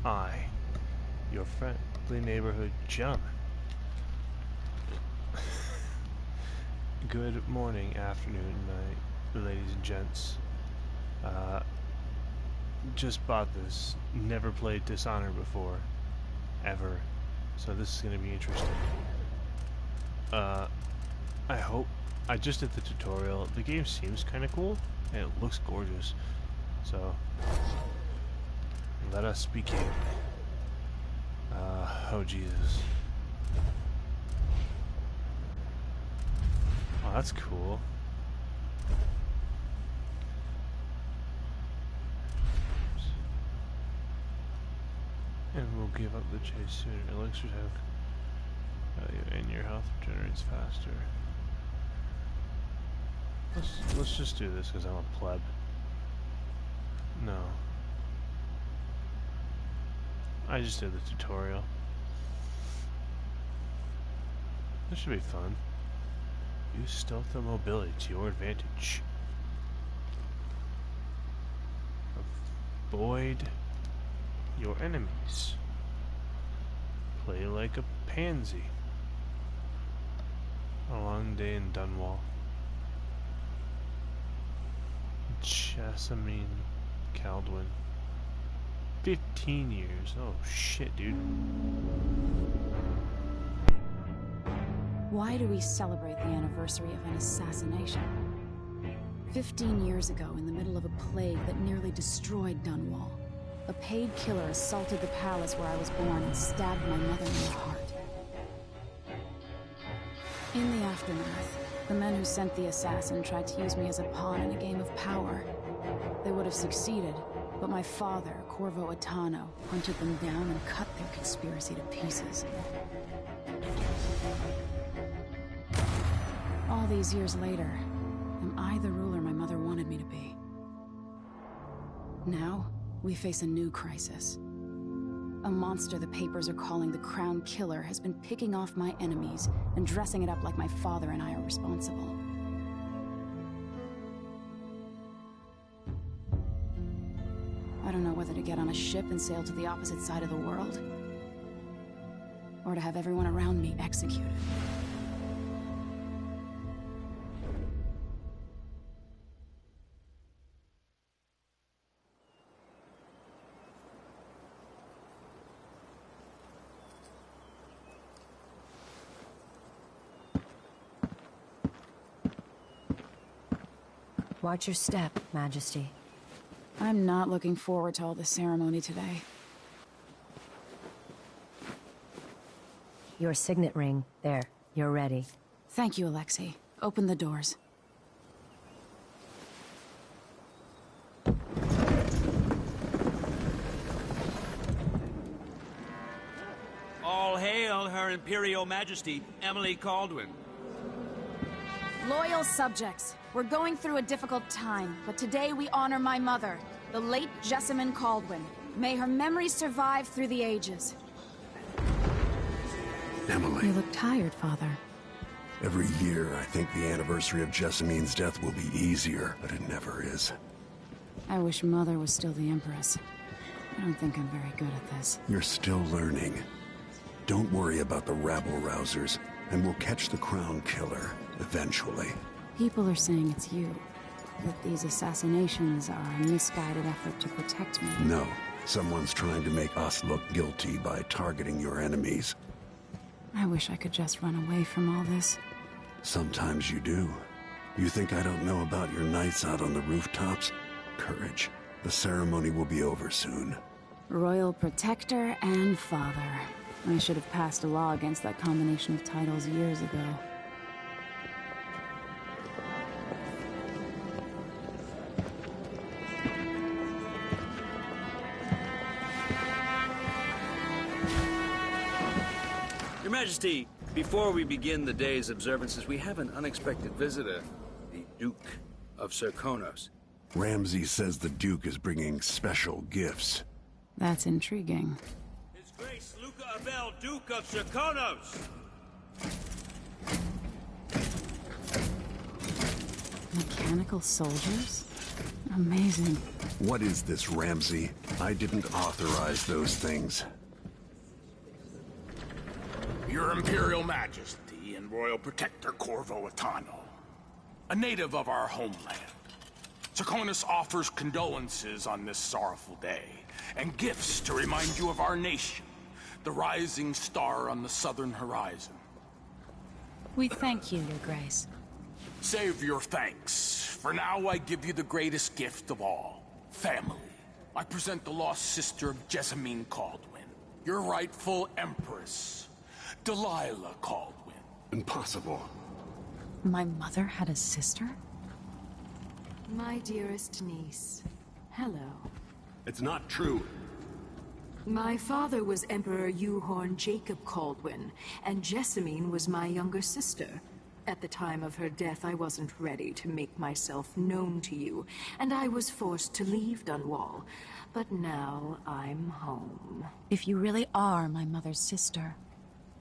I, your friendly neighborhood gentleman. Good morning, afternoon, night, ladies and gents. Just bought this. Never played Dishonored before. Ever. So this is going to be interesting. I hope. I just did the tutorial. The game seems kind of cool, and it looks gorgeous. So, let us begin. Oh Jesus. Oh, that's cool. And we'll give up the chase sooner. Elixirs have value and your health regenerates faster. Let's just do this because I'm a pleb. No. I just did the tutorial. This should be fun. Use stealth and mobility to your advantage. Avoid your enemies. Play like a pansy. A long day in Dunwall. Jessamine Caldwin. 15 years. Oh shit, dude. Why do we celebrate the anniversary of an assassination? 15 years ago, in the middle of a plague that nearly destroyed Dunwall, a paid killer assaulted the palace where I was born and stabbed my mother in the heart. In the aftermath, the men who sent the assassin tried to use me as a pawn in a game of power. They would have succeeded, but my father, Corvo Atano, hunted them down and cut their conspiracy to pieces. All these years later, am I the ruler my mother wanted me to be? Now, we face a new crisis. A monster the papers are calling the Crown Killer has been picking off my enemies and dressing it up like my father and I are responsible. I don't know whether to get on a ship and sail to the opposite side of the world, or to have everyone around me executed. Watch your step, Majesty. I'm not looking forward to all the ceremony today. Your signet ring. There, you're ready. Thank you, Alexei. Open the doors. All hail Her Imperial Majesty, Emily Caldwin. Loyal subjects, we're going through a difficult time, but today we honor my mother, the late Jessamine Caldwin. May her memory survive through the ages. Emily. You look tired, Father. Every year, I think the anniversary of Jessamine's death will be easier, but it never is. I wish Mother was still the Empress. I don't think I'm very good at this. You're still learning. Don't worry about the rabble-rousers, and we'll catch the Crown Killer, eventually. People are saying it's you. That these assassinations are a misguided effort to protect me. No. Someone's trying to make us look guilty by targeting your enemies. I wish I could just run away from all this. Sometimes you do. You think I don't know about your nights out on the rooftops? Courage. The ceremony will be over soon. Royal Protector and Father. I should have passed a law against that combination of titles years ago. Your Majesty, before we begin the day's observances, we have an unexpected visitor, the Duke of Serkonos. Ramsay says the Duke is bringing special gifts. That's intriguing. His Grace Luca Abel, Duke of Serkonos! Mechanical soldiers? Amazing. What is this, Ramsey? I didn't authorize those things. Your Imperial Majesty and Royal Protector Corvo Attano, a native of our homeland. Serkonis offers condolences on this sorrowful day, and gifts to remind you of our nation, the rising star on the southern horizon. We thank you, Your Grace. Save your thanks. For now, I give you the greatest gift of all, family. I present the lost sister of Jessamine Caldwin, your rightful Empress, Delilah Caldwin. Impossible. My mother had a sister? My dearest niece, hello. It's not true. My father was Emperor Yuhorn Jacob Caldwin, and Jessamine was my younger sister. At the time of her death, I wasn't ready to make myself known to you, and I was forced to leave Dunwall. But now I'm home. If you really are my mother's sister,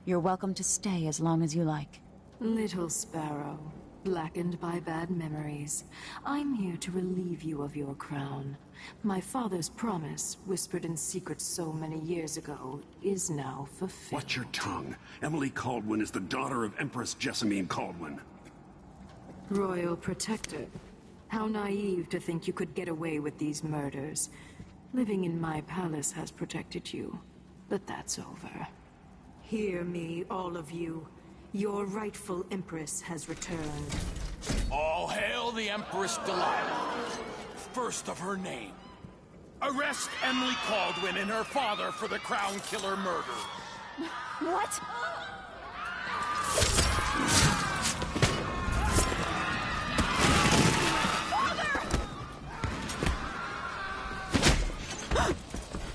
you're welcome to stay as long as you like. Little sparrow, blackened by bad memories, I'm here to relieve you of your crown. My father's promise, whispered in secret so many years ago, is now fulfilled. Watch your tongue. Emily Caldwin is the daughter of Empress Jessamine Caldwin. Royal Protector. How naive to think you could get away with these murders. Living in my palace has protected you, but that's over. Hear me, all of you. Your rightful Empress has returned. All hail the Empress Delilah, first of her name. Arrest Emily Caldwin and her father for the Crown Killer murder. What?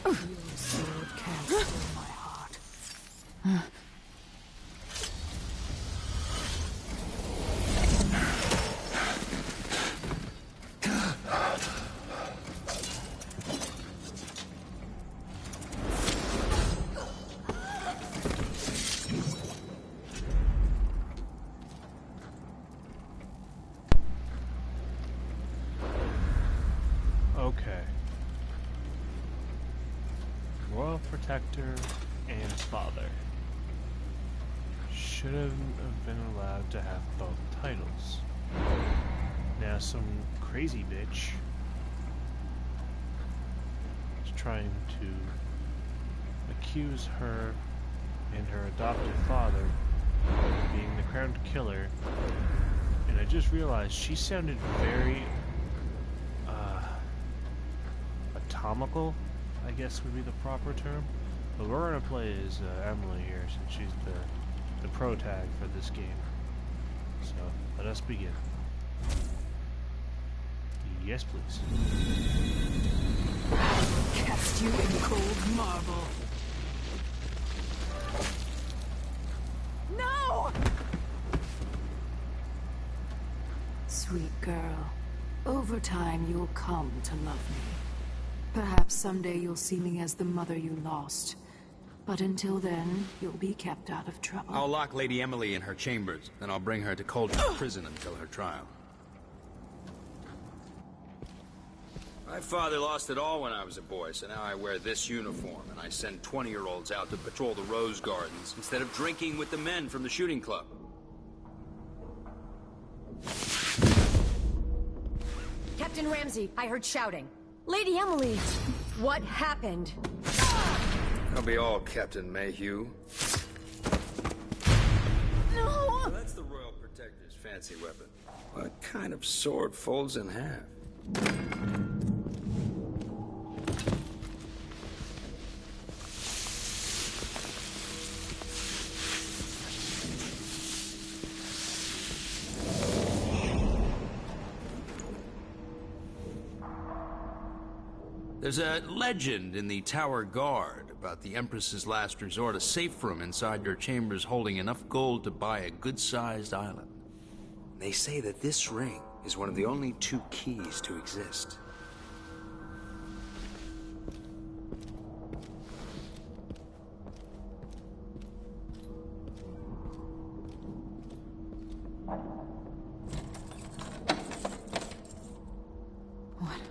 Your sword can't steal my heart. Okay. Royal Protector and Father. Shouldn't have been allowed to have both titles. Now some crazy bitch is trying to accuse her and her adopted father of being the crowned killer, and I just realized she sounded very atomical, I guess would be the proper term. But we're gonna play as Emily here, since she's the pro tag for this game. So let us begin. Yes, please. Cast you in cold marble. No! Sweet girl, over time you'll come to love me. Perhaps someday you'll see me as the mother you lost. But until then, you'll be kept out of trouble. I'll lock Lady Emily in her chambers, then I'll bring her to Cauldron Prison until her trial. My father lost it all when I was a boy, so now I wear this uniform, and I send 20-year-olds out to patrol the Rose Gardens instead of drinking with the men from the shooting club. Captain Ramsey, I heard shouting. Lady Emily, what happened? I'll be all Captain Mayhew. No! So that's the Royal Protector's fancy weapon. What kind of sword folds in half? There's a legend in the Tower Guard about the Empress's last resort, a safe room inside your chambers holding enough gold to buy a good-sized island. They say that this ring is one of the only 2 keys to exist.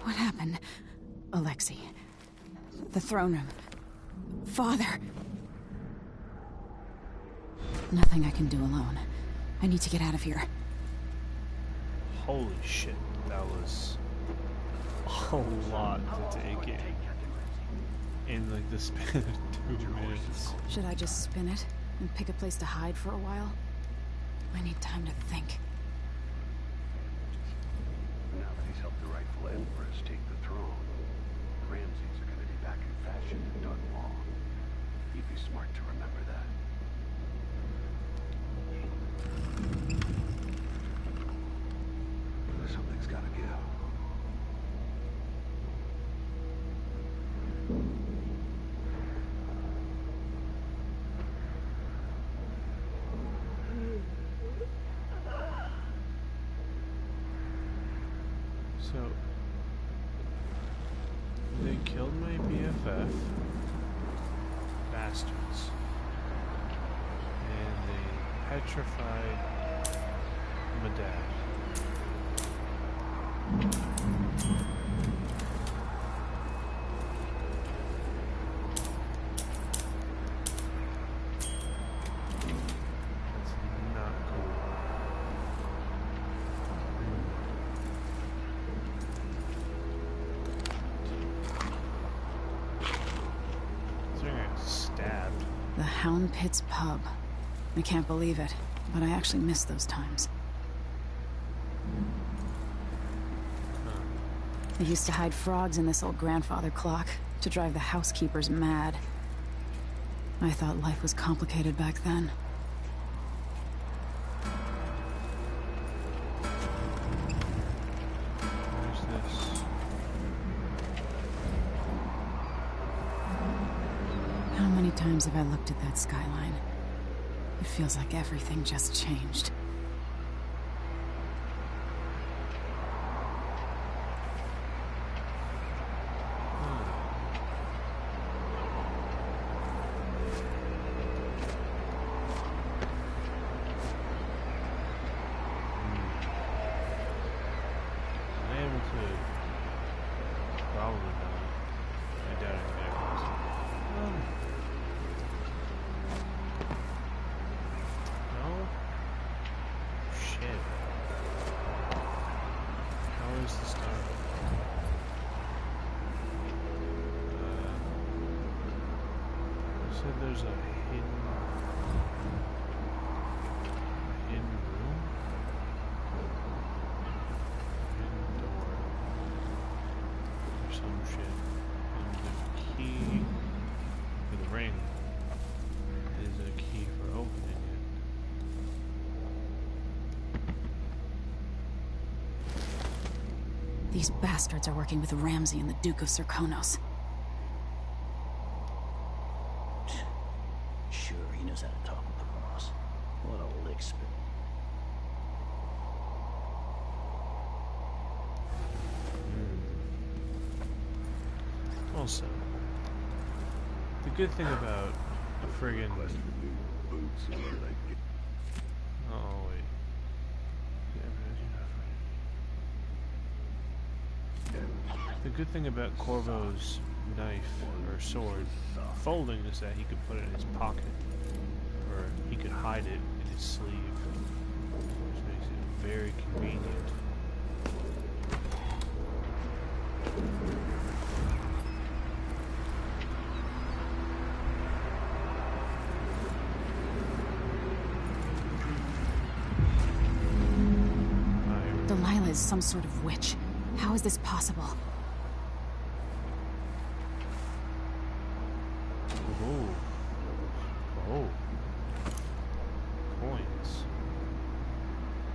What happened? The throne room. Father! Nothing I can do alone. I need to get out of here. Holy shit, that was a lot to take in like the span of 2 minutes. Should I just spin it and pick a place to hide for a while? I need time to think. Now that he's helped the rightful empress take the throne, Ramses are gonna be back in fashion in Dunwall. He'd be smart to remember that. Something's gotta give. So, they killed my BFF, bastards, and they petrified my dad. That's not cool. Stabbed. The Hound Pit's pub. I can't believe it, but I actually miss those times. I used to hide frogs in this old grandfather clock to drive the housekeepers mad. I thought life was complicated back then. Where's this? How many times have I looked at that skyline? It feels like everything just changed. Probably not. I doubt it. No? Shit. How is this done? You said there's a hidden room? Hidden door. Or some shit. And the key for the ring is a key for opening it. These bastards are working with Ramsey and the Duke of Serkonos. Sure, he knows how to talk with the boss. What a lick spit. Also, the good thing about a friggin' oh wait. The good thing about Corvo's knife or sword folding is that he could put it in his pocket, or he could hide it in his sleeve, which makes it very convenient. Delilah is some sort of witch. How is this possible? Oh. Oh. Coins.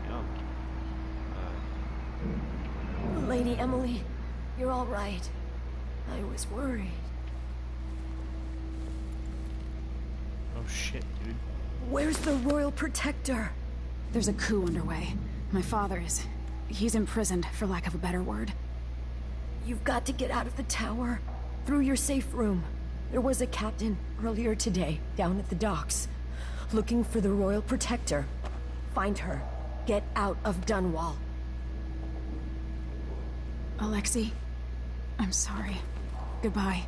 Yum. Lady Emily, you're all right. I was worried. Oh shit, dude. Where's the Royal Protector? There's a coup underway. My father is... he's imprisoned, for lack of a better word. You've got to get out of the tower. Through your safe room. There was a captain earlier today, down at the docks. Looking for the Royal Protector. Find her. Get out of Dunwall. Alexei, I'm sorry. Goodbye.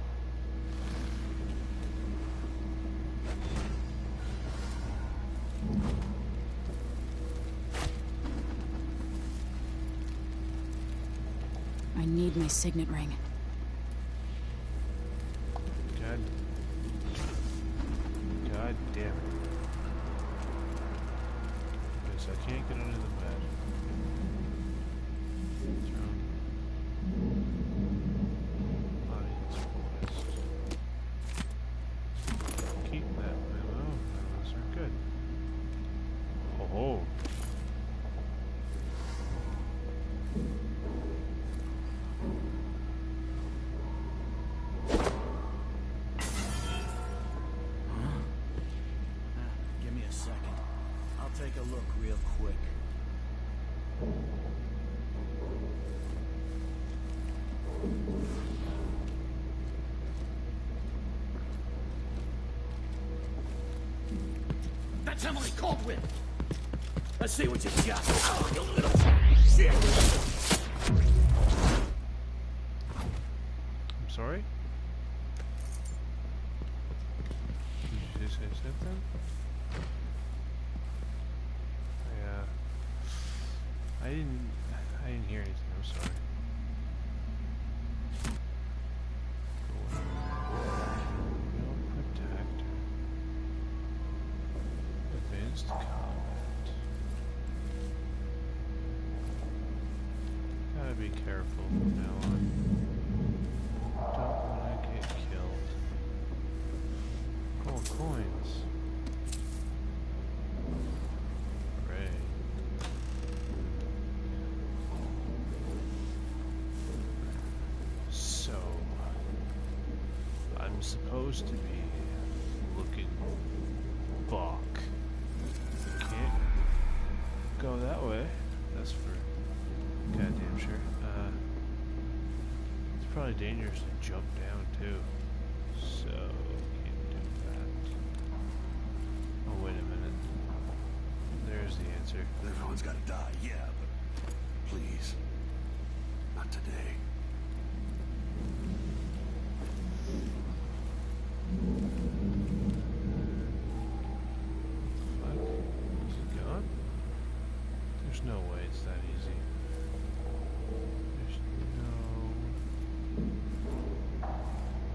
need my signet ring. God damn it. Okay, so I can't get under the bed. Audience list. Keep that memo. Memos are good. Oh. Give me a second. I'll take a look real quick. That's Emily Caldwell. Let's see what you got. Oh, you little shit. I'm sorry? Did you just say something? I didn't hear anything, I'm sorry. Royal Protector. Advanced combat. Gotta be careful from now on. Don't wanna get killed. Gold coins. Hooray. So, I'm supposed to be looking Bach. Can't go that way. That's for goddamn sure. It's probably dangerous to jump down too. So, can't do that. Oh, wait a minute. There's the answer. Everyone's gotta die, yeah, but please, not today. Fuck. Is it gone? There's no way it's that easy. There's no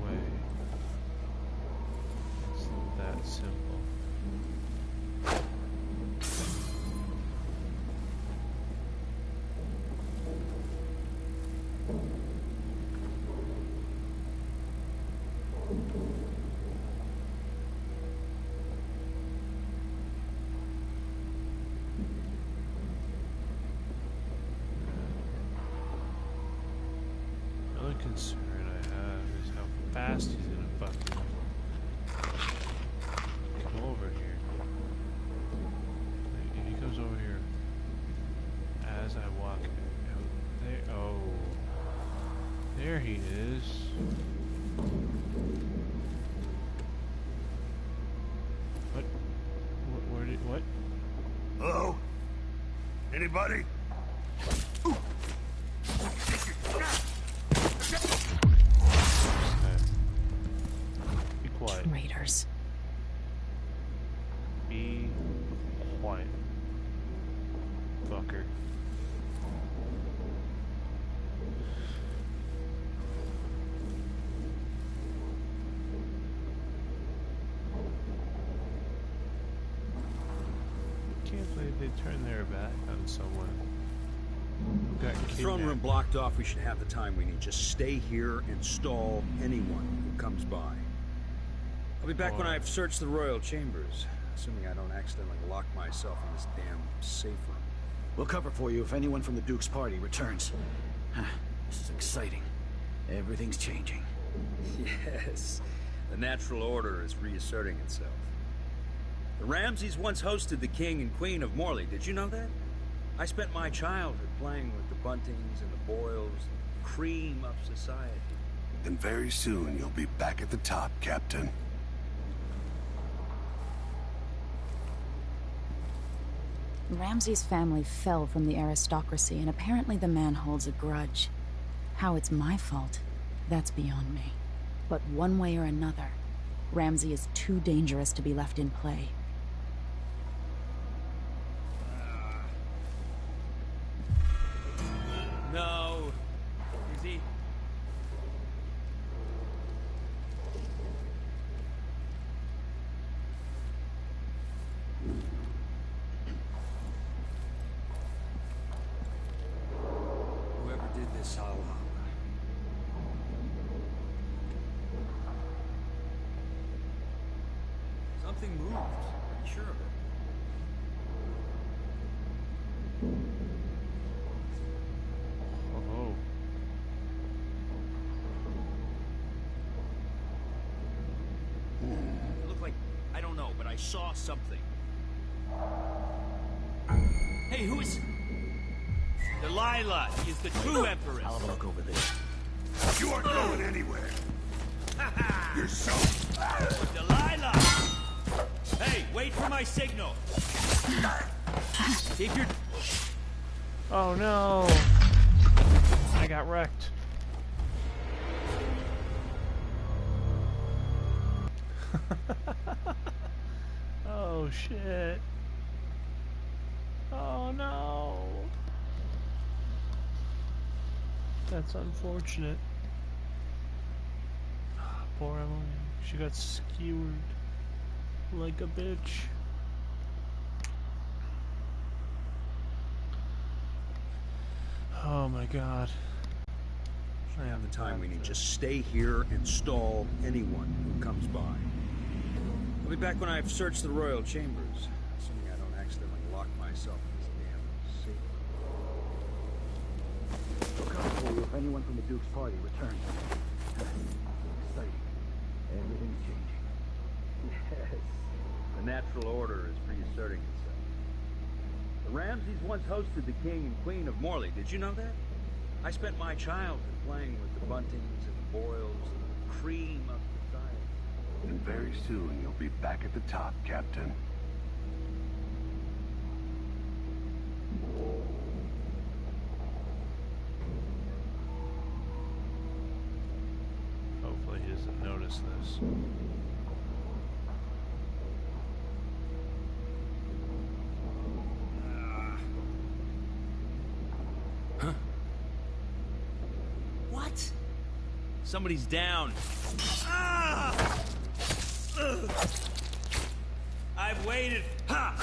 way. It's that simple. The only concern I have is how fast he's gonna fucking come over here. Like, if he comes over here as I walk out there, oh, there he is. What? Where did what? Hello? Anybody? Be quiet. Raiders. Be quiet. Fucker. Can't believe they turned their back on someone who got The throne room kidnapped. blocked off. We should have the time we need. Just stay here and stall anyone who comes by. I'll be back when I've searched the royal chambers, assuming I don't accidentally lock myself in this damn safe room. We'll cover for you if anyone from the Duke's party returns. This is exciting. Everything's changing. Yes, the natural order is reasserting itself. The Ramseys once hosted the King and Queen of Morley. Did you know that? I spent my childhood playing with the Buntings and the Boyles, the cream of society. And very soon you'll be back at the top, Captain. Ramsay's family fell from the aristocracy, and apparently the man holds a grudge. How it's my fault, that's beyond me. But one way or another, Ramsay is too dangerous to be left in play. No. Is he Something moved. Pretty sure of it. Oh. It looked like, I don't know, but I saw something. Hey, who is... Delilah is the true empress. I'll have a look over there. You aren't going anywhere. You're so... Delilah! Hey, wait for my signal. Keep your... Oh no! I got wrecked. Oh shit. Oh no. That's unfortunate. Poor Emily. She got skewered like a bitch. Oh my god. I have the time we need. Just stay here and stall anyone who comes by. I'll be back when I've searched the royal chambers. Assuming I don't accidentally lock myself in this damn safe. Look out for you if anyone from the Duke's party returns. Exciting. Everything's changing. Yes. The natural order is reasserting itself. The Ramseys once hosted the King and Queen of Morley. Did you know that? I spent my childhood playing with the buntings and the boils and the cream of the diet. And very soon you'll be back at the top, Captain. Hopefully he doesn't notice this. Huh? What? Somebody's down. Ah! Ugh. I've waited. Ha!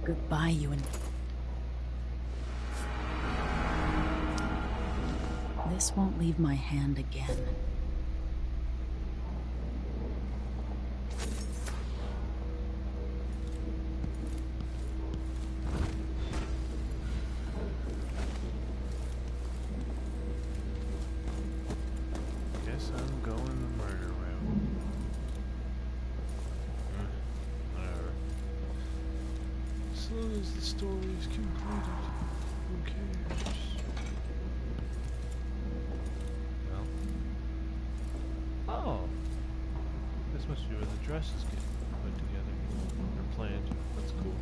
Goodbye, you and... This won't leave my hand again. Guess I'm going the murder route. Whatever. As long as the story is completed, who cares? Well. Oh! This must be where the dresses get put together. Or planned. That's cool.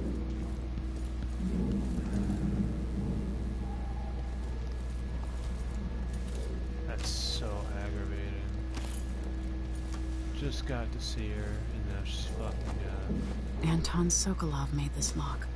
That's so aggravating. Just got to see her, and now she's fucking gone. Anton Sokolov made this lock.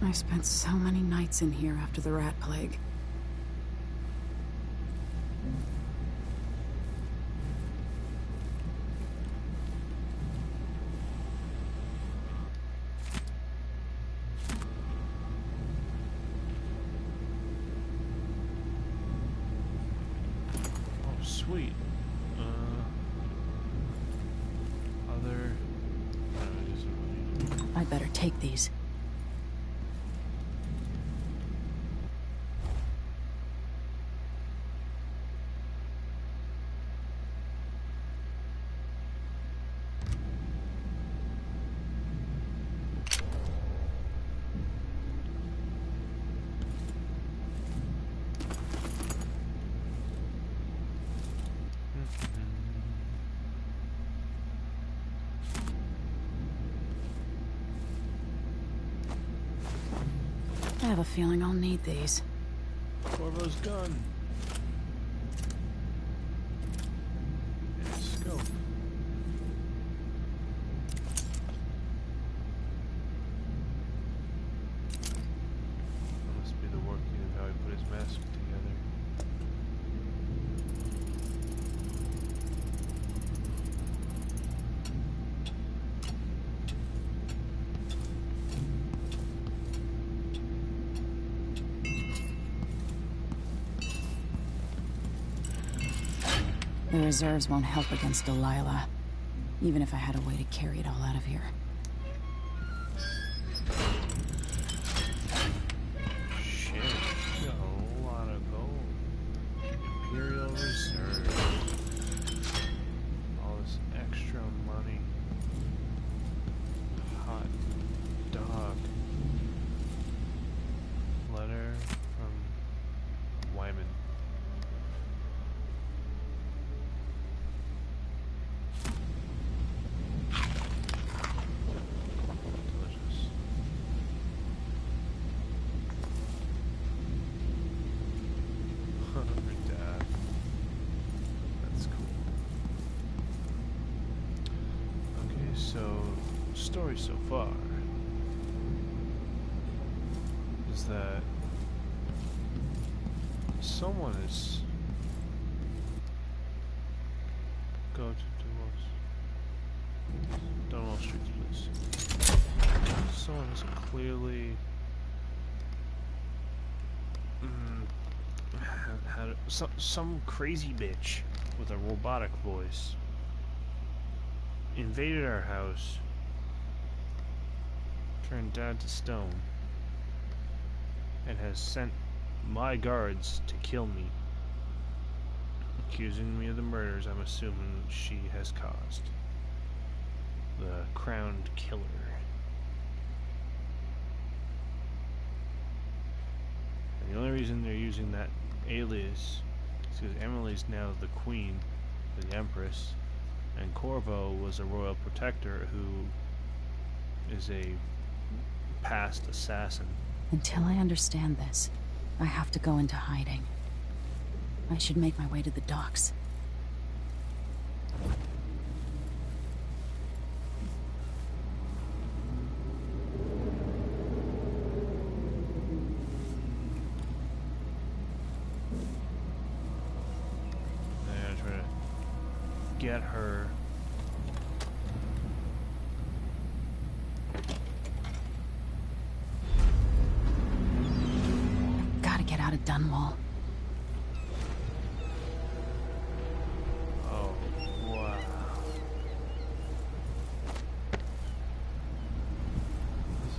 I spent so many nights in here after the rat plague. Oh, sweet. Other... I'd better take these. I have a feeling I'll need these. Corvo's gun. And scope. The reserves won't help against Delilah, even if I had a way to carry it all out of here. Shit, got a whole lot of gold. Imperial Reserve. All this extra money. Hot dog. Letter from Wyman. Delicious. Her dad. That's cool. Okay, so story so far is that someone is go to Dunwall Streets, please. Someone is clearly had some crazy bitch with a robotic voice invaded our house, turned Dad to stone, and has sent my guards to kill me, accusing me of the murders I'm assuming she has caused. The crowned killer. And the only reason they're using that alias is because Emily's now the queen, the empress, and Corvo was a royal protector who is a past assassin. Until I understand this, I have to go into hiding. I should make my way to the docks. I'm gonna try to get her. Gotta get out of Dunwall. Oh, wow. This is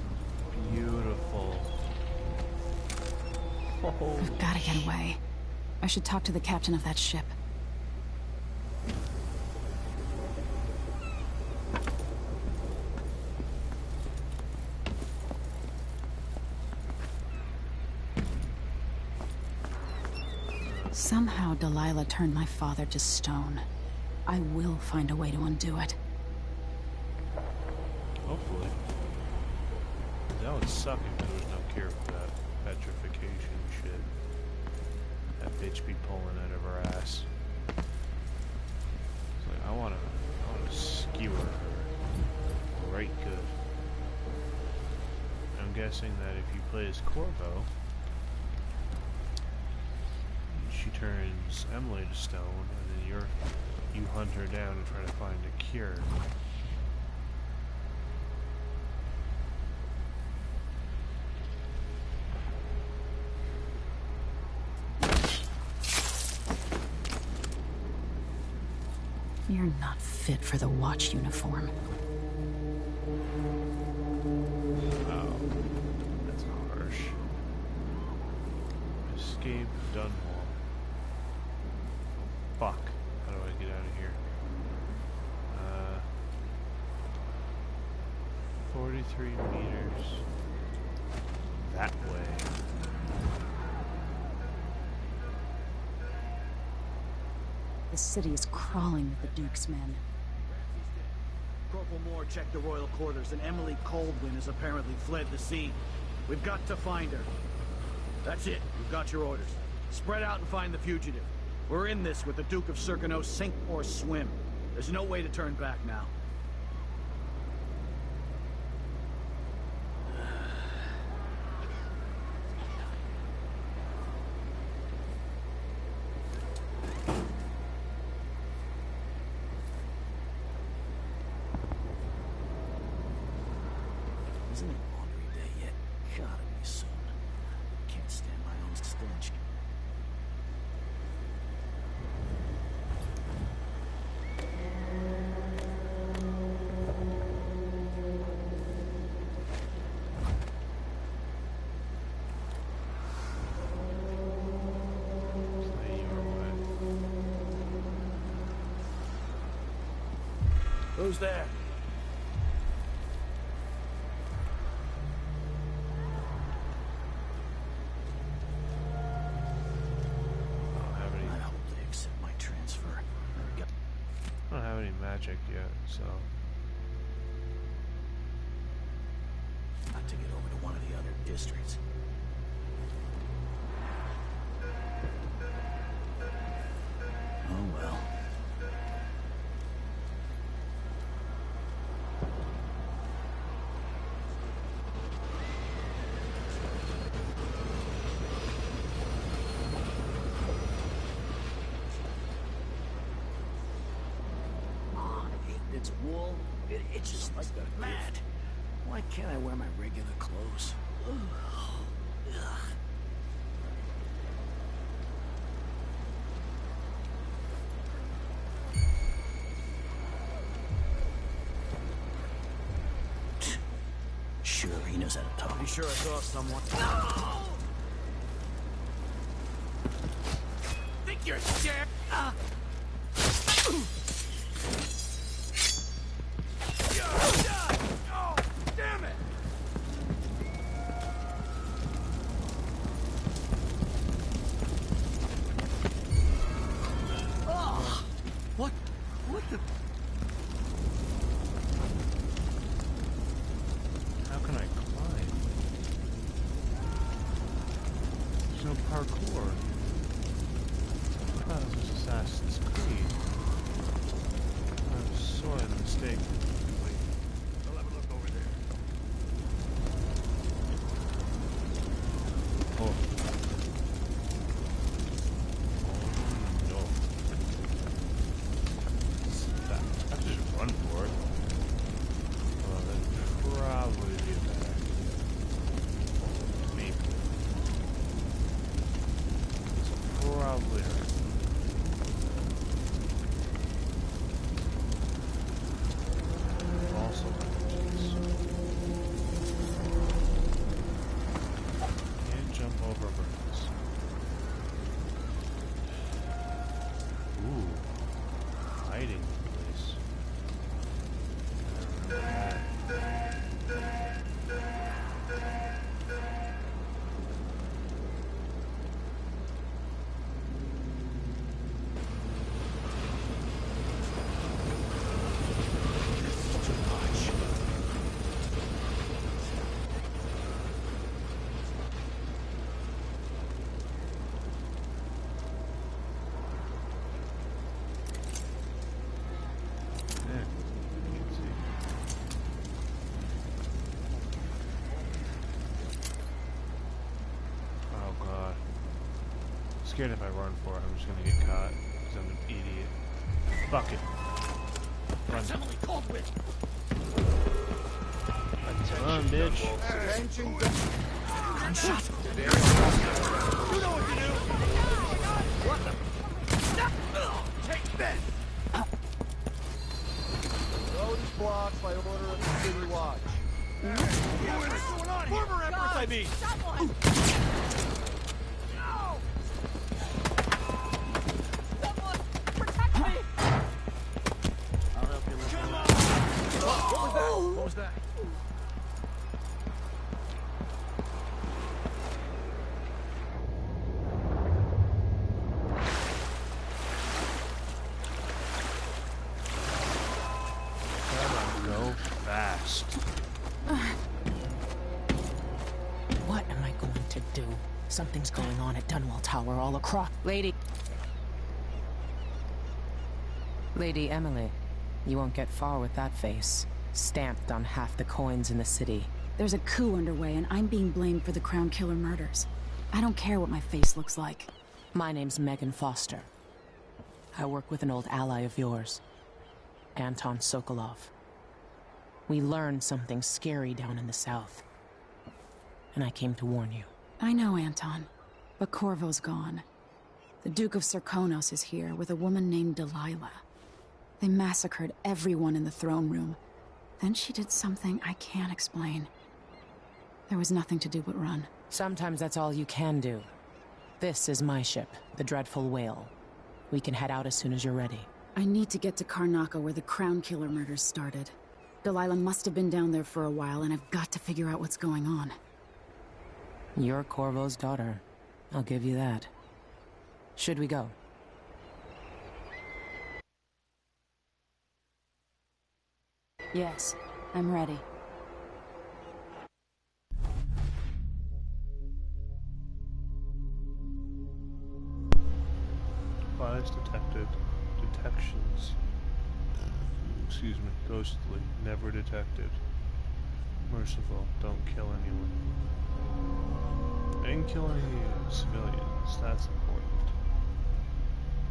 beautiful. Oh, I've gotta get away. I should talk to the captain of that ship. Somehow Delilah turned my father to stone. I will find a way to undo it. hopefully. That would suck if there was no cure for that petrification shit. That bitch be pulling out of her ass. It's like, I wanna skewer her right good. I'm guessing that if you play as Corvo, she turns Emily to stone, and then you hunt her down and try to find a cure. You're not fit for the watch uniform. Oh, that's harsh. Escape Dunwall. Fuck. How do I get out of here? 43 meters. That way. The city is crawling with the Duke's men. Corporal Moore checked the royal quarters, and Emily Coldwin has apparently fled the scene. We've got to find her. That's it. You've got your orders. Spread out and find the fugitive. We're in this with the Duke of Serkino, sink or swim. There's no way to turn back now. Isn't it laundry day yet? Gotta be soon. Can't stand my own stench. Who's there? I hope they accept my transfer. I don't have any magic yet, so... Got to get over to one of the other districts. Oh well. It's wool. It itches like mad. Why can't I wear my regular clothes? Ugh. Sure, he knows how to talk. Pretty sure I saw someone. Think you're scared? Oh, damn it! Oh, what the? How can I climb? There's no parkour. I thought this was Assassin's Creed. I'm sorely mistaken. Wait. I'll have a look over there. Oh. Oh no. I could just run for it. Well, that'd probably be a bad idea. Maybe. This will probably hurt. Also, can't jump over birds. Ooh, hiding place. Scared if I run for it, I'm just gonna get caught because I'm an idiot. Fuck it. Run. Emily Caldwell. Run, bitch. Gunshot. You know what to do. What the? Take that. Road is blocked by order of the City Watch. What's going on here? Former Empress, I mean. What was that? Go fast. What am I going to do? Something's going on at Dunwall Tower all across. Lady Emily, you won't get far with that face. Stamped on half the coins in the city. There's a coup underway, and I'm being blamed for the Crown Killer murders. I don't care what my face looks like. My name's Megan Foster. I work with an old ally of yours, Anton Sokolov. We learned something scary down in the south, and I came to warn you. I know, Anton, but Corvo's gone. The Duke of Serkonos is here with a woman named Delilah. They massacred everyone in the throne room. Then she did something I can't explain. There was nothing to do but run. Sometimes that's all you can do. This is my ship, the Dreadful Whale. We can head out as soon as you're ready. I need to get to Karnaca where the Crown Killer murders started. Delilah must have been down there for a while, and I've got to figure out what's going on. You're Corvo's daughter. I'll give you that. Should we go? Yes, I'm ready. Bias detected. Detections. Excuse me. Ghostly. Never detected. Merciful. Don't kill anyone. And kill any civilians. That's important.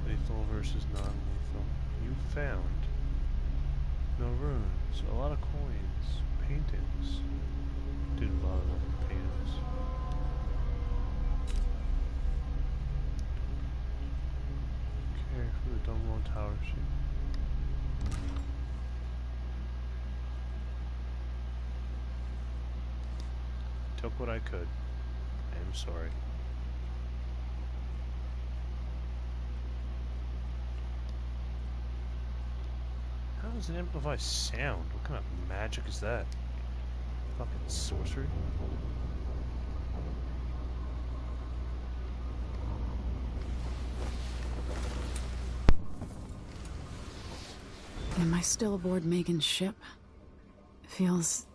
Lethal versus non-lethal. You found no runes. A lot of coins. Paintings. Didn't bother with paintings. Okay, for the Dunwall Tower sheet. Took what I could. I am sorry. How does it amplify sound? What kind of magic is that? Fucking sorcery? Am I still aboard Megan's ship? Feels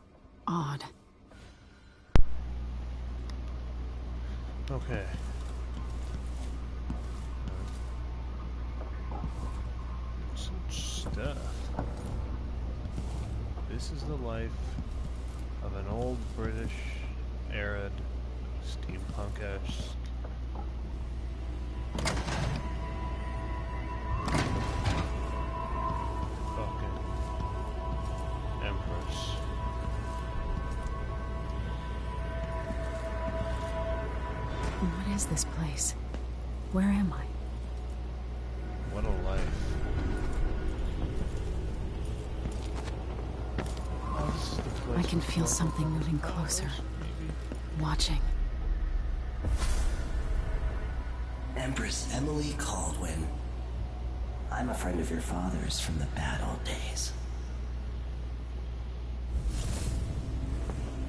odd. Okay. Such stuff. This is the life of an old British, arid, steampunk-esque fucking empress. What is this place? Where am I? What a life. Oh, this is the place I can feel with something moving closer. maybe. Watching. Empress Emily Caldwin. I'm a friend of your father's from the bad old days.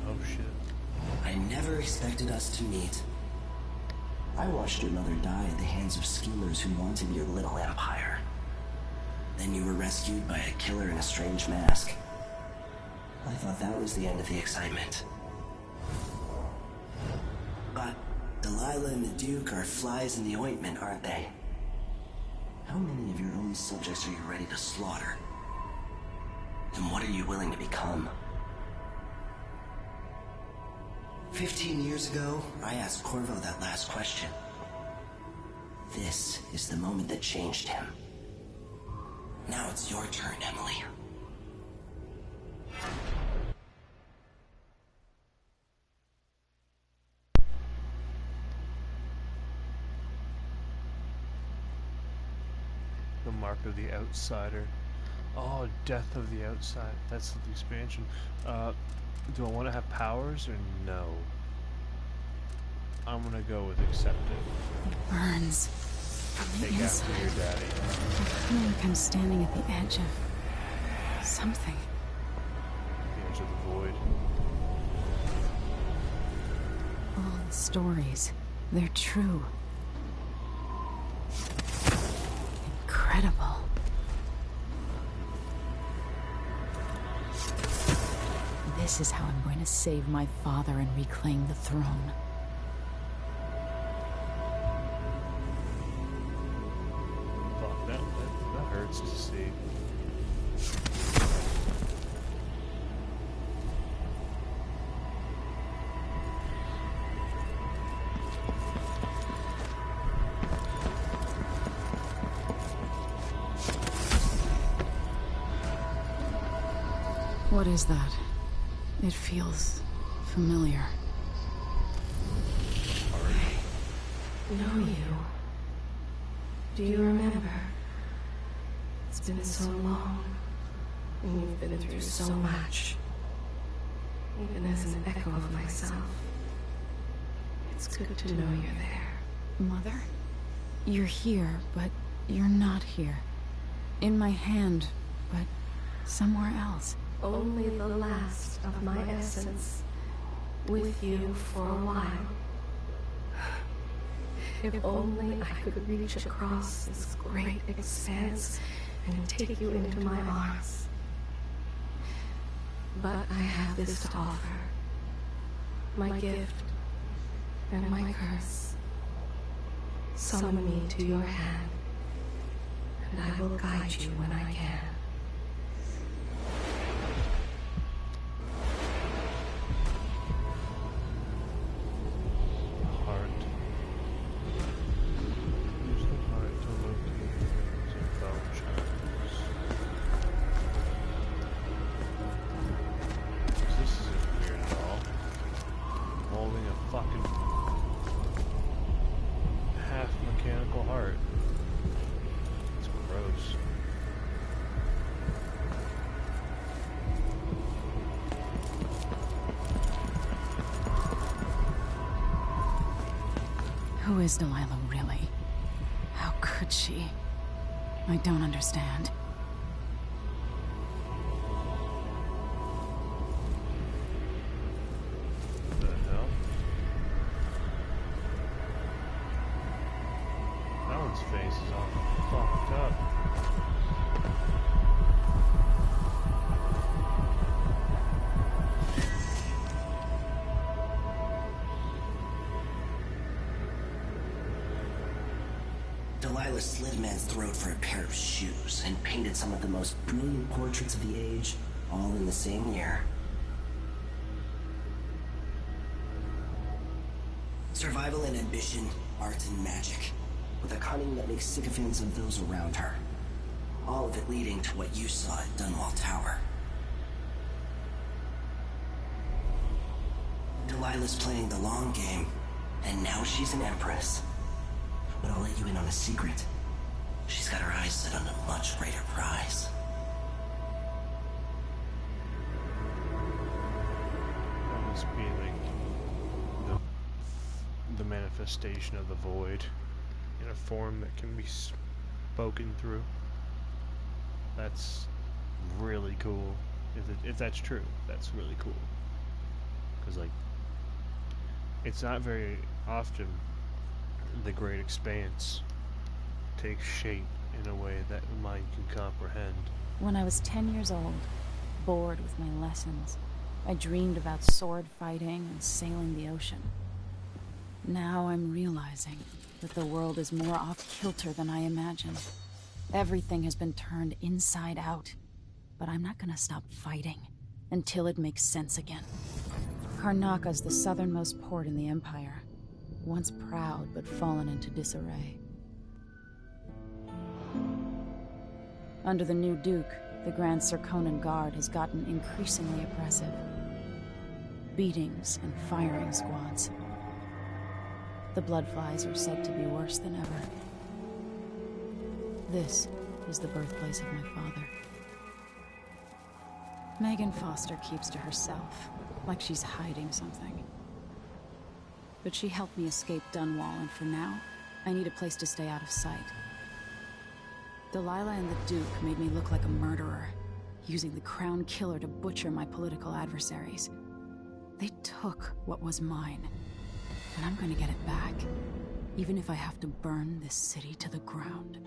Oh shit. I never expected us to meet. I watched your mother die at the hands of schemers who wanted your little empire. Then you were rescued by a killer in a strange mask. I thought that was the end of the excitement. But Delilah and the Duke are flies in the ointment, aren't they? How many of your own subjects are you ready to slaughter? And what are you willing to become? 15 years ago, I asked Corvo that last question. This is the moment that changed him. Now it's your turn, Emily. The Mark of the Outsider. Oh, Death of the Outside. That's the expansion. Do I want to have powers or no? I'm gonna go with accept it. It burns from the Take inside. after your daddy. I feel like I'm standing at the edge of something. The edge of the void. All the stories, they're true. Incredible. This is how I'm going to save my father and reclaim the throne. Fuck, that hurts to see. What is that? It feels familiar. I know you. Do you remember? It's been so long, and you've been through so much. Even as an echo of myself, it's good to know you're there. Mother? You're here, but you're not here. In my hand, but somewhere else. Only the last of my essence. With you for a while. If only I could reach across this great expanse and take you into my arms. But I have this to offer. My gift and my curse. Summon me to your hand, and I will guide you when I can. Who is Delilah really? How could she? I don't understand. What the hell? That one's face is all fucked up. Delilah slit a man's throat for a pair of shoes and painted some of the most brilliant portraits of the age, all in the same year. Survival and ambition, art and magic, with a cunning that makes sycophants of those around her. All of it leading to what you saw at Dunwall Tower. Delilah's playing the long game, and now she's an empress. But I'll let you in on a secret. She's got her eyes set on a much greater prize. That must be like the manifestation of the void in a form that can be spoken through. That's really cool. If that's true, that's really cool. Because like, it's not very often the great expanse takes shape in a way that the mind can comprehend. When I was 10 years old, bored with my lessons, I dreamed about sword fighting and sailing the ocean. Now I'm realizing that the world is more off-kilter than I imagined. Everything has been turned inside out, but I'm not gonna stop fighting until it makes sense again. Karnaka's the southernmost port in the Empire. Once proud, but fallen into disarray. Under the new Duke, the Grand Serkonan Guard has gotten increasingly oppressive. Beatings and firing squads. The Bloodflies are said to be worse than ever. This is the birthplace of my father. Megan Foster keeps to herself, like she's hiding something. But she helped me escape Dunwall, and for now, I need a place to stay out of sight. Delilah and the Duke made me look like a murderer, using the Crown Killer to butcher my political adversaries. They took what was mine, and I'm gonna get it back, even if I have to burn this city to the ground.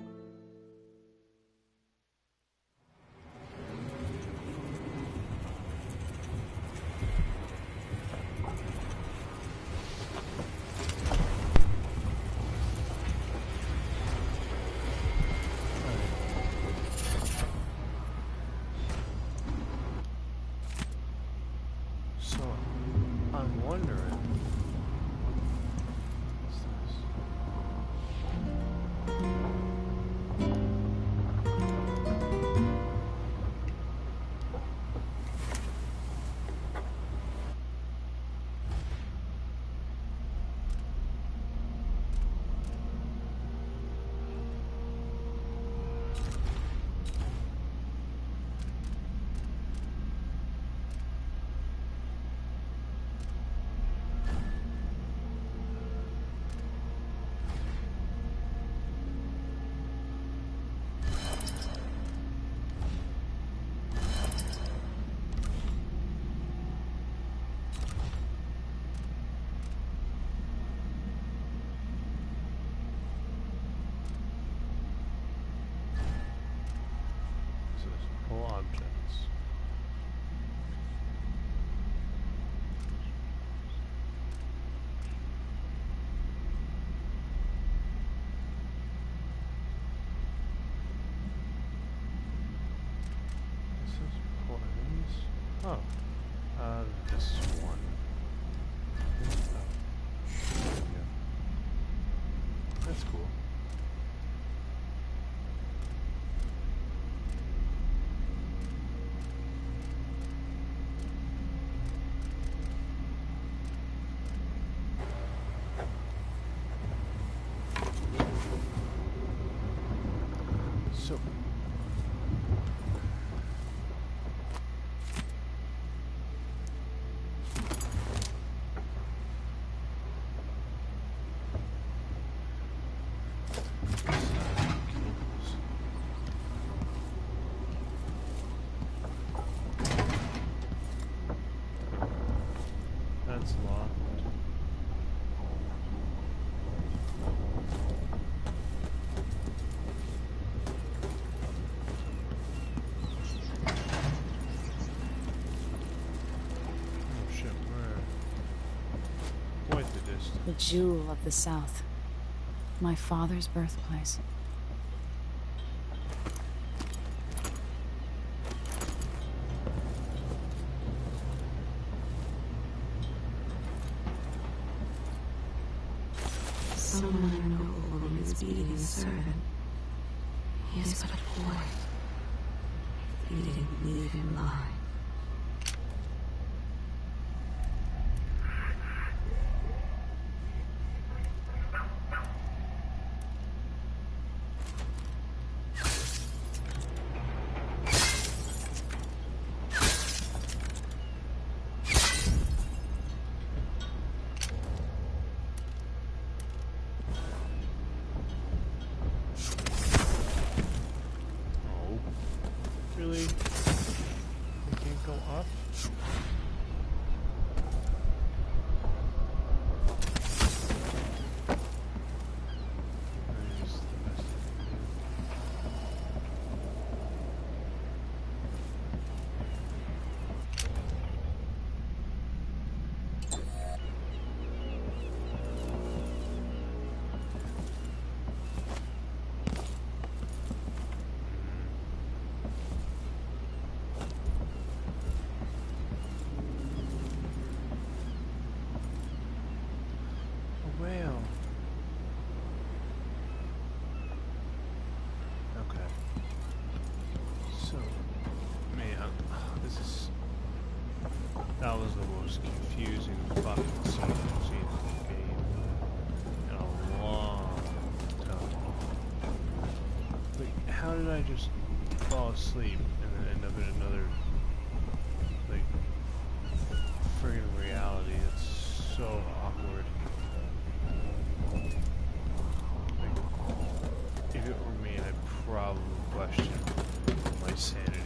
Oh. This one. Oh. There we go. That's cool. So that's locked. Oh shit, we're quite the distance. The jewel of the South. My father's birthplace. Someone I know is beating a servant. He is but a boy. He didn't leave him lie. Oh. Really? We can't go up? There's the best I can do. A whale. Okay. So, man, this is... That was the most confusing fucking scene I've seen in the game in a long time. Like, how did I just fall asleep and then end up in another, like, friggin' reality? It's so awkward. Like, if it were me, I'd probably question my sanity.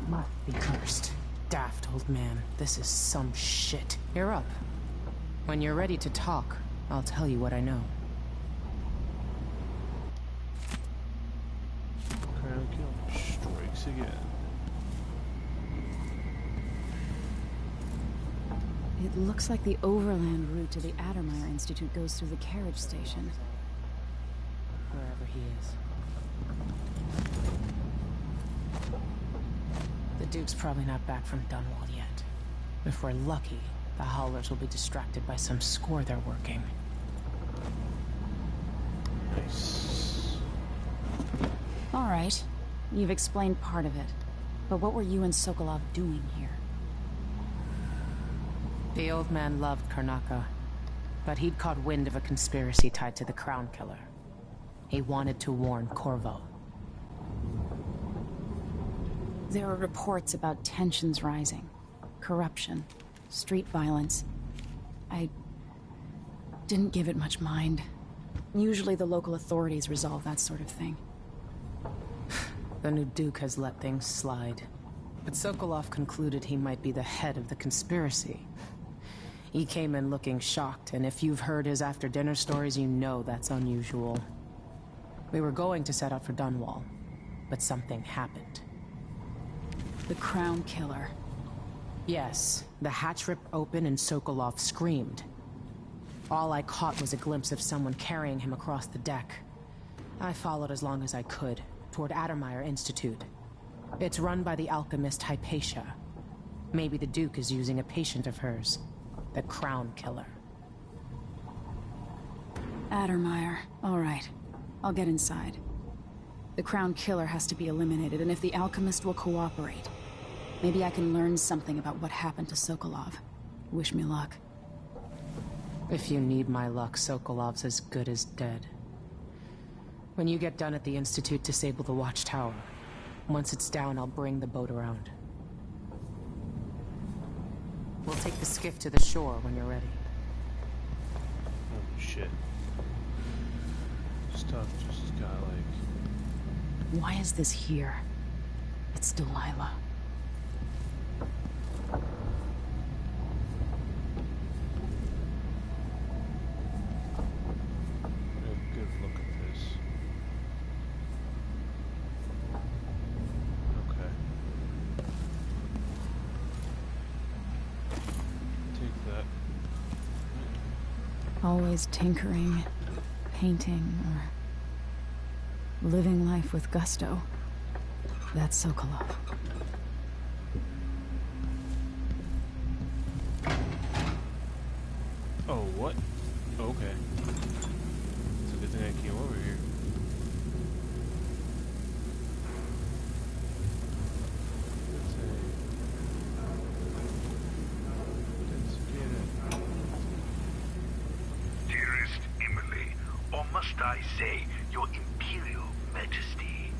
Must be cursed. Daft old man, this is some shit. You're up. When you're ready to talk, I'll tell you what I know. Crown Kill strikes again. It looks like the overland route to the Addermeyer Institute goes through the carriage station. Wherever he is. The Duke's probably not back from Dunwall yet. If we're lucky, the Howlers will be distracted by some score they're working. Nice. All right. You've explained part of it. But what were you and Sokolov doing here? The old man loved Karnaka, but he'd caught wind of a conspiracy tied to the Crown Killer. He wanted to warn Corvo. There are reports about tensions rising, corruption, street violence. I didn't give it much mind. Usually the local authorities resolve that sort of thing. The new Duke has let things slide. But Sokolov concluded he might be the head of the conspiracy. He came in looking shocked, and if you've heard his after-dinner stories, you know that's unusual. We were going to set out for Dunwall, but something happened. The Crown Killer. Yes, the hatch ripped open and Sokolov screamed. All I caught was a glimpse of someone carrying him across the deck. I followed as long as I could, toward Addermeyer Institute. It's run by the alchemist Hypatia. Maybe the Duke is using a patient of hers, the Crown Killer. Addermeyer. All right. I'll get inside. The Crown Killer has to be eliminated, and if the alchemist will cooperate, maybe I can learn something about what happened to Sokolov. Wish me luck. If you need my luck, Sokolov's as good as dead. When you get done at the Institute, disable the watchtower. Once it's down, I'll bring the boat around. We'll take the skiff to the shore when you're ready. Oh, shit. Stuff just got like... Why is this here? It's Delilah. Good look at this. Okay. Take that. Always tinkering, painting, or living life with gusto. That's Sokolov. Oh, what? Okay. It's a good thing I came over here. Dearest Emily, or must I say, your Imperial Majesty,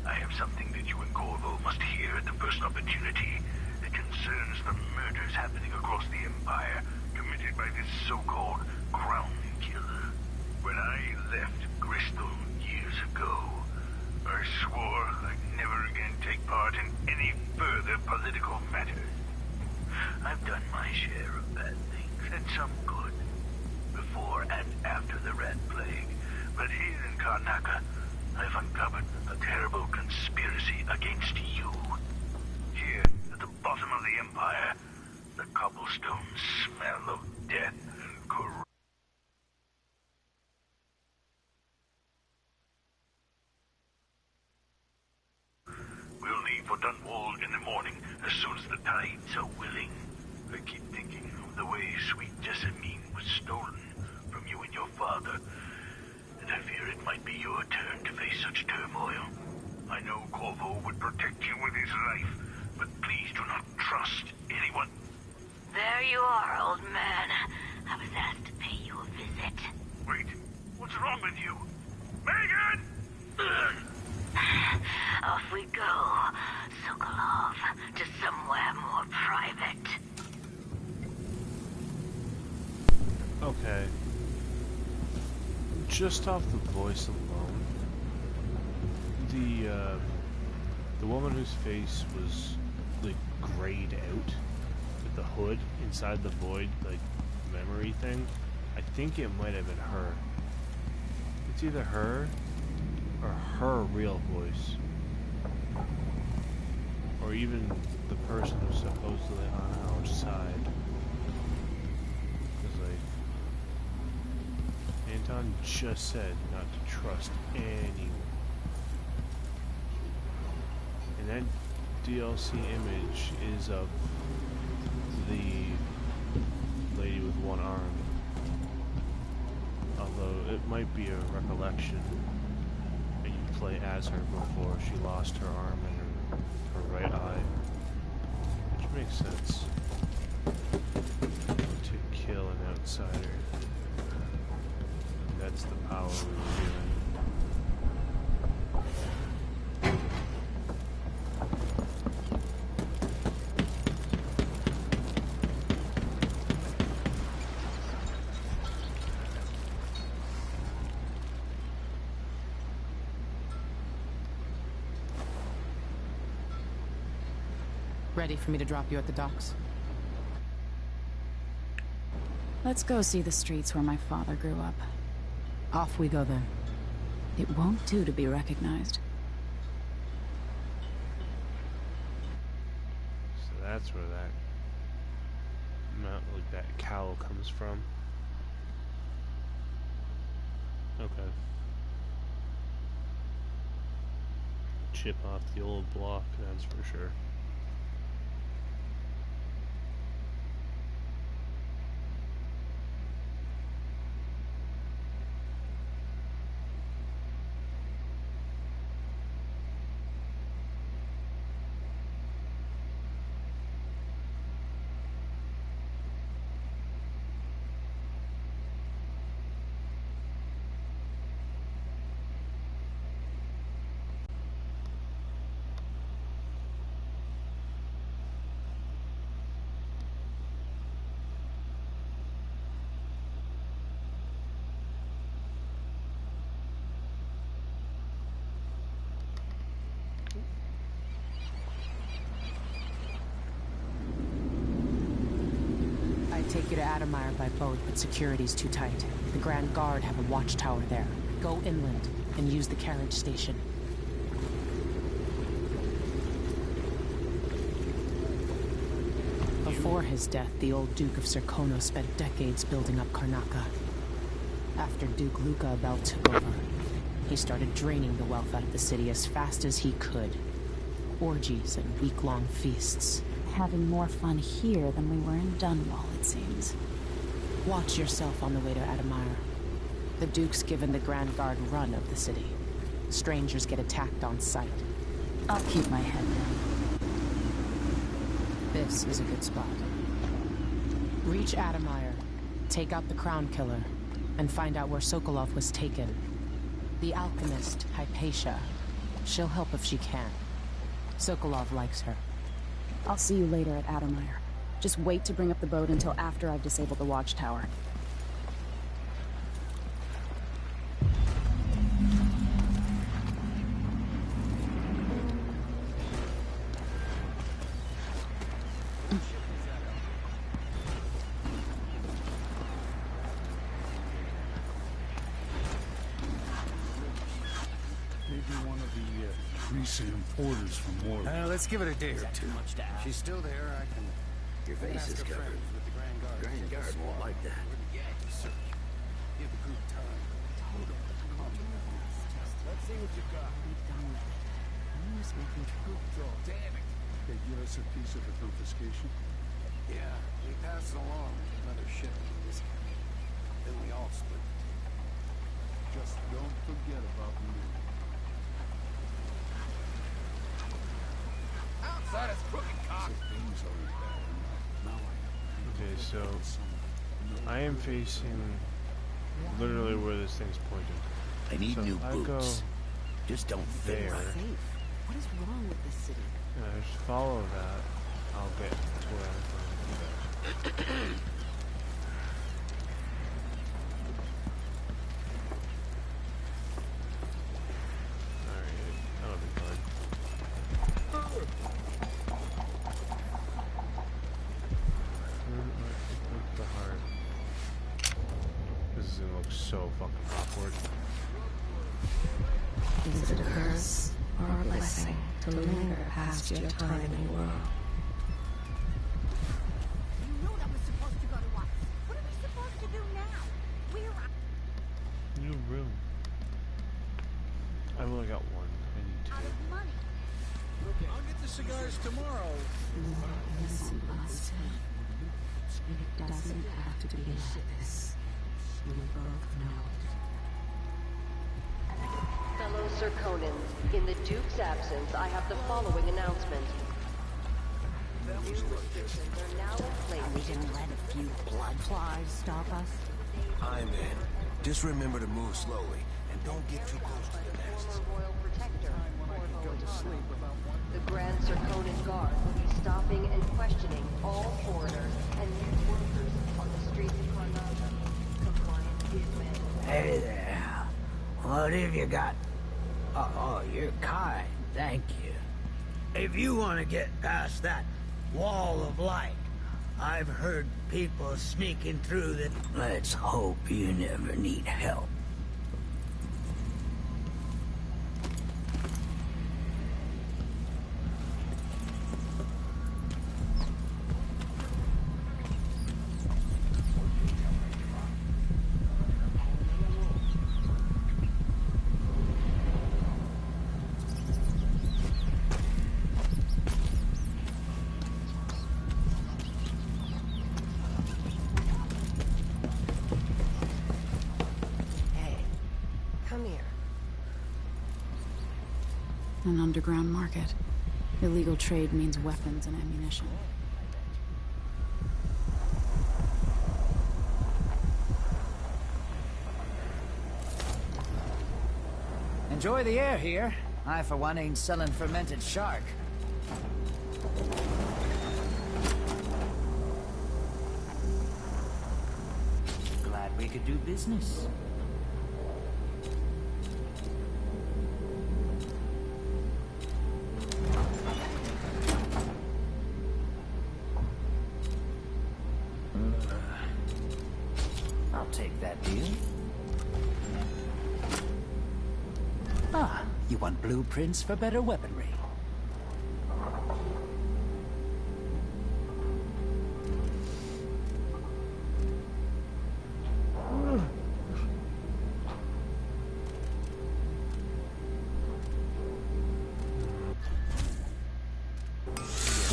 I have something that you and Corvo must hear at the first opportunity. It concerns the murders happening across the Empire, committed by this so-called Crown Killer. When I left Bristol years ago, I swore I'd never again take part in any further political matters. I've done my share of bad things, and some good, before and after the Red Plague. But here in Karnaca, I've uncovered a terrible conspiracy against you. Here, at the bottom of the Empire, the cobblestones smell of death and corruption. We'll leave for Dunwall in the morning, as soon as the tides are willing. I keep thinking of the way sweet Jessamine was stolen from you and your father, and I fear it might be your turn to face such turmoil. I know Corvo would protect you with his life, but please do not trust anyone. There you are, old man. I was asked to pay you a visit. Wait, what's wrong with you? Megan! Off we go, Sokolov, to somewhere more private. Okay. Just off the voice alone, the woman whose face was like grayed out with the hood inside the void, like memory thing, I think it might have been her. It's either her or her real voice, or even the person who's supposedly on our side. Because like Anton just said not to trust anyone. And that DLC image is of the lady with one arm. Although it might be a recollection, and you play as her before she lost her arm and her right eye. Which makes sense. To kill an outsider. That's the power we were given. Ready for me to drop you at the docks? Let's go see the streets where my father grew up. Off we go then. It won't do to be recognized. So that's where that like that cowl comes from. Okay. ship off the old block, that's for sure. I'd take you to Adamire by boat, but security's too tight. The Grand Guard have a watchtower there. Go inland and use the carriage station. Before his death, the old Duke of Serkono spent decades building up Karnaca. After Duke Luca Abel took over, he started draining the wealth out of the city as fast as he could. Orgies and week-long feasts. Having more fun here than we were in Dunwall, it seems. Watch yourself on the way to Adamire. The Duke's given the Grand Guard run of the city. Strangers get attacked on sight. I'll keep my head down. This is a good spot. Reach Adamire, take out the Crown Killer, and find out where Sokolov was taken. The alchemist, Hypatia. She'll help if she can. Sokolov likes her. I'll see you later at Adamire. Just wait to bring up the boat until after I've disabled the watchtower. Orders from Morley. Let's give it a day or two. If she's still there, I can... Your face is covered. Grand Guard won't like that. Give the group time. Let's see what you got. Damn it. They give us a piece of the confiscation? Yeah, we pass it along to another ship in this county. Then we all split. Just don't forget about me. Outside is crooked cock. Okay, so I am facing literally where this thing's pointed. I need new I boots. Go just don't fit there. right. What is wrong with this city? And I just follow that. I'll get to where I'm going to go. So fucking awkward. Is it a curse or a blessing to linger past your time in the world? You know that was supposed to go to us. What are we supposed to do now? We're New room. I've only got one. I need two. out of money. I'll get the cigars tomorrow. It doesn't have to be like this. We both know. Fellow Serkonans, in the Duke's absence, I have the following announcement. New restrictions are now in place. We didn't let a few blood flies stop us. I'm in. Just remember to move slowly, and don't get too close to the nests. Royal Protector, the Grand Serkonan Guard will be stopping and questioning all foreigners and new workers on the streets of Karnaca. Compliance is mandatory. Hey there. What have you got? Oh, you're kind. Thank you. If you want to get past that wall of light, I've heard people sneaking through that... Let's hope you never need help. An underground market. Illegal trade means weapons and ammunition. Enjoy the air here. I, for one, ain't selling fermented shark. Glad we could do business. I'll take that deal. Ah, you want blueprints for better weaponry?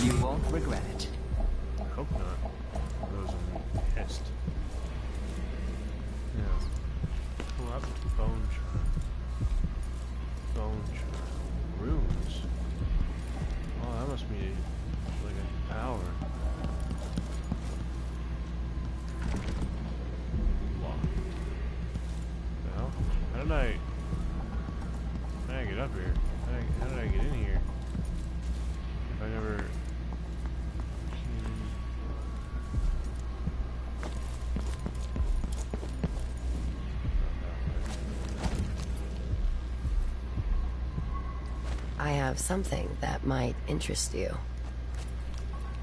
You won't regret it. I hope not. Those are pissed. Yeah. Pull up bone charm. Bone charm. Runes. Oh, that must be like an hour. Wow. Well, how did I get up here? How did I get in here? If I never... I have something that might interest you.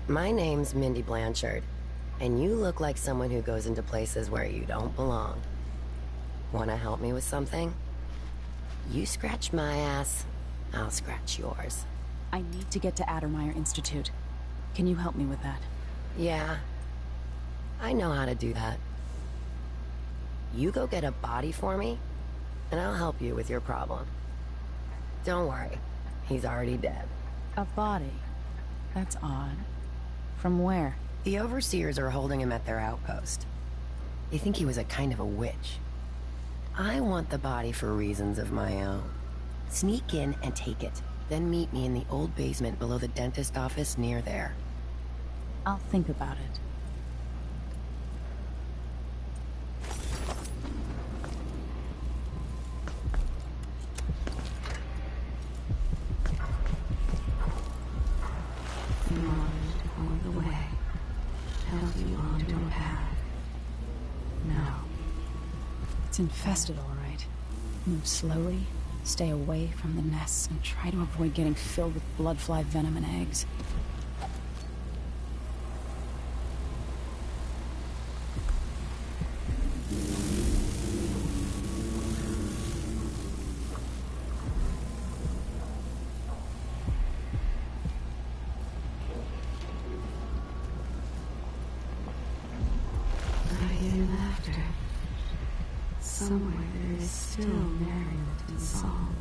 My name's Mindy Blanchard, and you look like someone who goes into places where you don't belong. Wanna help me with something? You scratch my ass, I'll scratch yours. I need to get to Addermeyer Institute. Can you help me with that? Yeah, I know how to do that. You go get a body for me, and I'll help you with your problem. Don't worry, he's already dead. A body? That's odd. From where? The overseers are holding him at their outpost. They think he was a kind of a witch. I want the body for reasons of my own. Sneak in and take it, then meet me in the old basement below the dentist office near there. I'll think about it. You want to point the way, help you onto a path. No. It's infested, all right. Move slowly, stay away from the nests, and try to avoid getting filled with bloodfly venom and eggs. I hear laughter. Somewhere there is still merriment and song,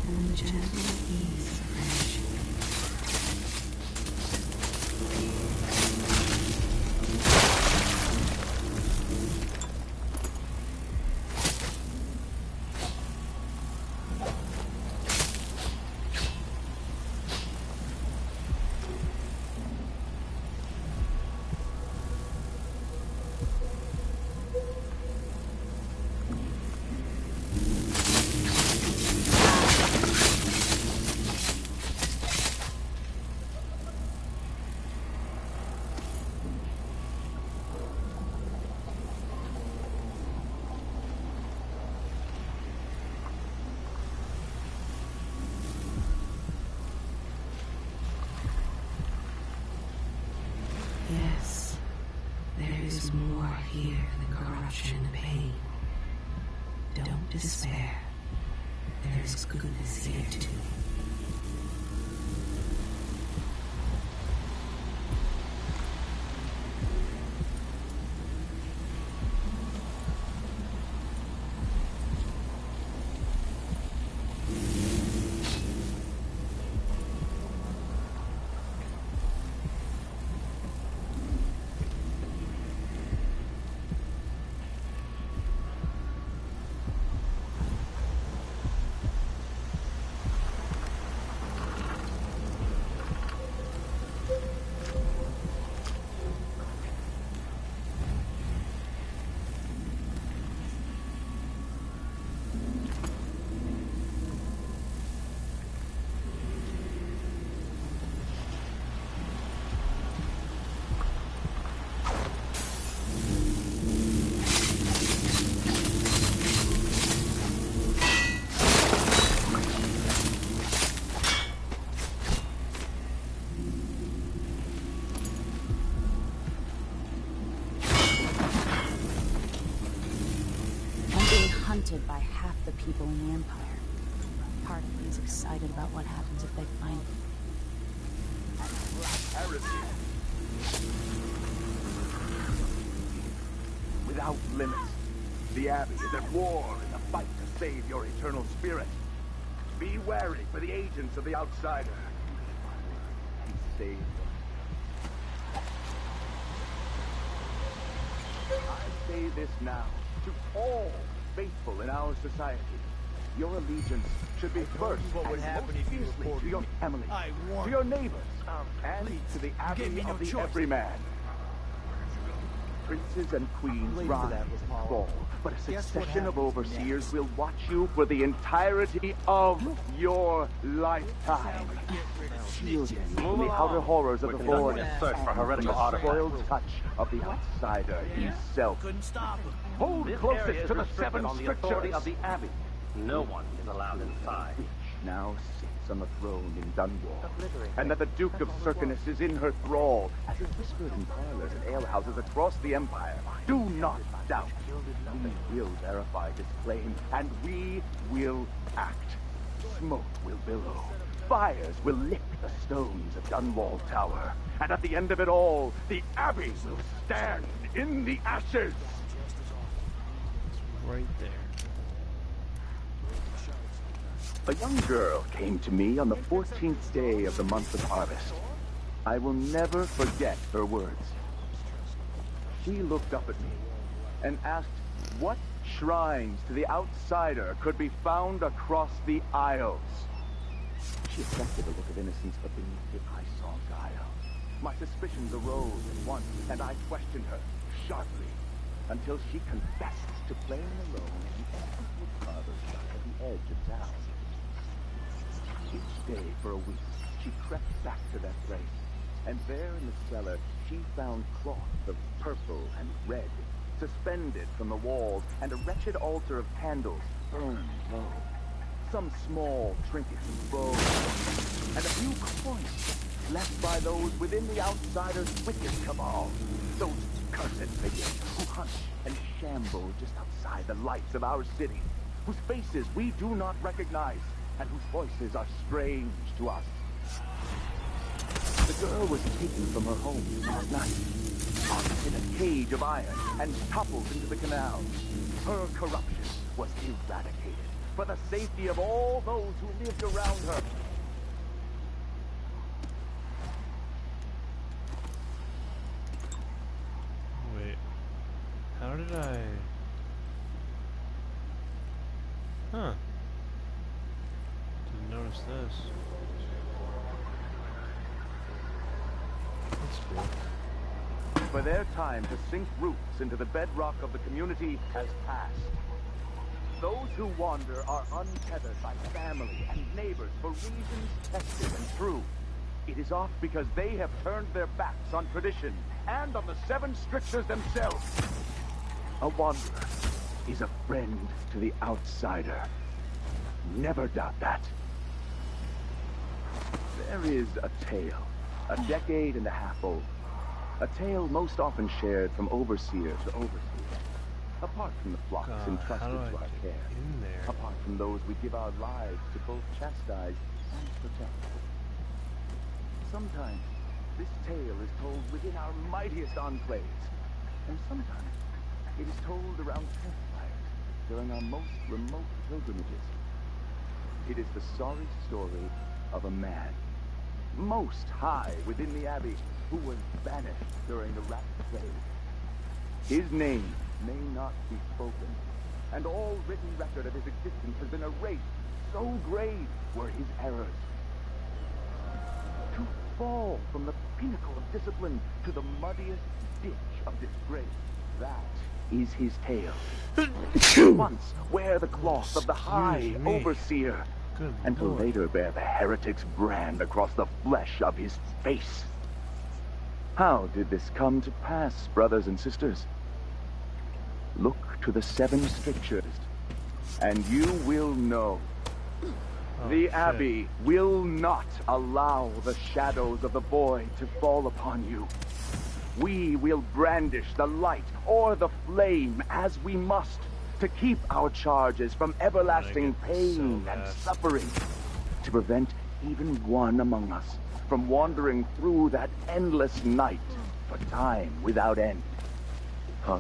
and the gentle ease of friendship. Yes, there is more here than corruption and pain. Don't despair. There is goodness here too. haunted by half the people in the Empire. Part of me is excited about what happens if they find me. Heresy. Without limits, the Abbey is at war in the fight to save your eternal spirit. Be wary for the agents of the Outsider. And save them. I say this now to all faithful in our society. Your allegiance should be first what would happen if you fiercely reported to your me. family, I to warned your you. neighbors, and to the Abbey gave me no of the choice. Everyman. Princes and queens Blame for rise that and was Paul. fall, but a Guess what succession of happens overseers next? will watch you for the entirety of your lifetime. Shielded from the outer horrors of the void and the spoiled touch of the Outsider himself. Couldn't stop him. Hold closest to the seven strictures. of the Abbey. No one is allowed inside. Now sits on the throne in Dunwall, and that the Duke of Circinus is in her thrall, as is whispered in parlors and alehouses across the Empire. Do not doubt. We will verify this claim, and we will act. Smoke will billow. Fires will lick the stones of Dunwall Tower. And at the end of it all, the Abbey will stand in the ashes. Right there. A young girl came to me on the 14th day of the month of harvest. I will never forget her words. She looked up at me and asked what shrines to the Outsider could be found across the Isles. She affected a look of innocence, but beneath it I saw guile. My suspicions arose at once, and I questioned her sharply until she confessed to playing alone at the ancient woodcarver's shop at the edge of town. Each day for a week, she crept back to that place, and there in the cellar, she found cloth of purple and red, suspended from the walls, and a wretched altar of candles burned low. Some small trinkets and bows, and a few coins left by those within the Outsider's wicked cabal. Those cursed figures who hunt and shamble just outside the lights of our city, whose faces we do not recognize, and whose voices are strange to us. The girl was taken from her home last night, locked in a cage of iron, and toppled into the canal. Her corruption was eradicated for the safety of all those who lived around her. Wait. How did I... Huh. Didn't notice this. That's cool. For their time to sink roots into the bedrock of the community has passed. Those who wander are untethered by family and neighbors for reasons tested and true. It is oft because they have turned their backs on tradition and on the seven strictures themselves. A wanderer is a friend to the Outsider. Never doubt that. There is a tale, a decade and a half old. A tale most often shared from overseer to overseer. Apart from the flocks entrusted to our care. Apart from those we give our lives to both chastise and protect. Sometimes, this tale is told within our mightiest enclaves. And sometimes, it is told around campfires during our most remote pilgrimages. It is the sorry story of a man, most high within the Abbey, who was banished during the Rat Plague. His name may not be spoken, and all written record of his existence has been erased. So grave were his errors. To fall from the pinnacle of discipline to the muddiest ditch of disgrace, that is his tale. To once wear the cloth of the high overseer, and to later bear the heretic's brand across the flesh of his face. How did this come to pass, brothers and sisters? Look to the seven strictures, and you will know. The Abbey will not allow the shadows of the void to fall upon you. We will brandish the light or the flame as we must, to keep our charges from everlasting pain so and fast. suffering, to prevent even one among us from wandering through that endless night for time without end. Huh?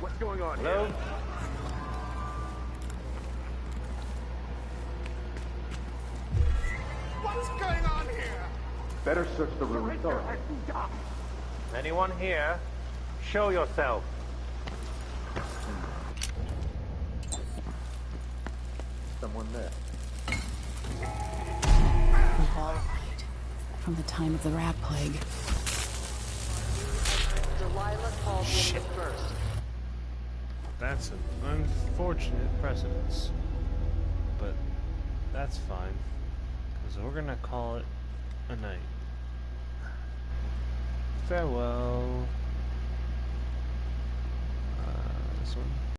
What's going on here? What's going on here? Better search the room thoroughly. Anyone here? Show yourself. Someone there. All right. From the time of the rat plague. Delilah Caldwin the first. That's an unfortunate precedence. But that's fine. Because we're gonna call it a night. Farewell. This one.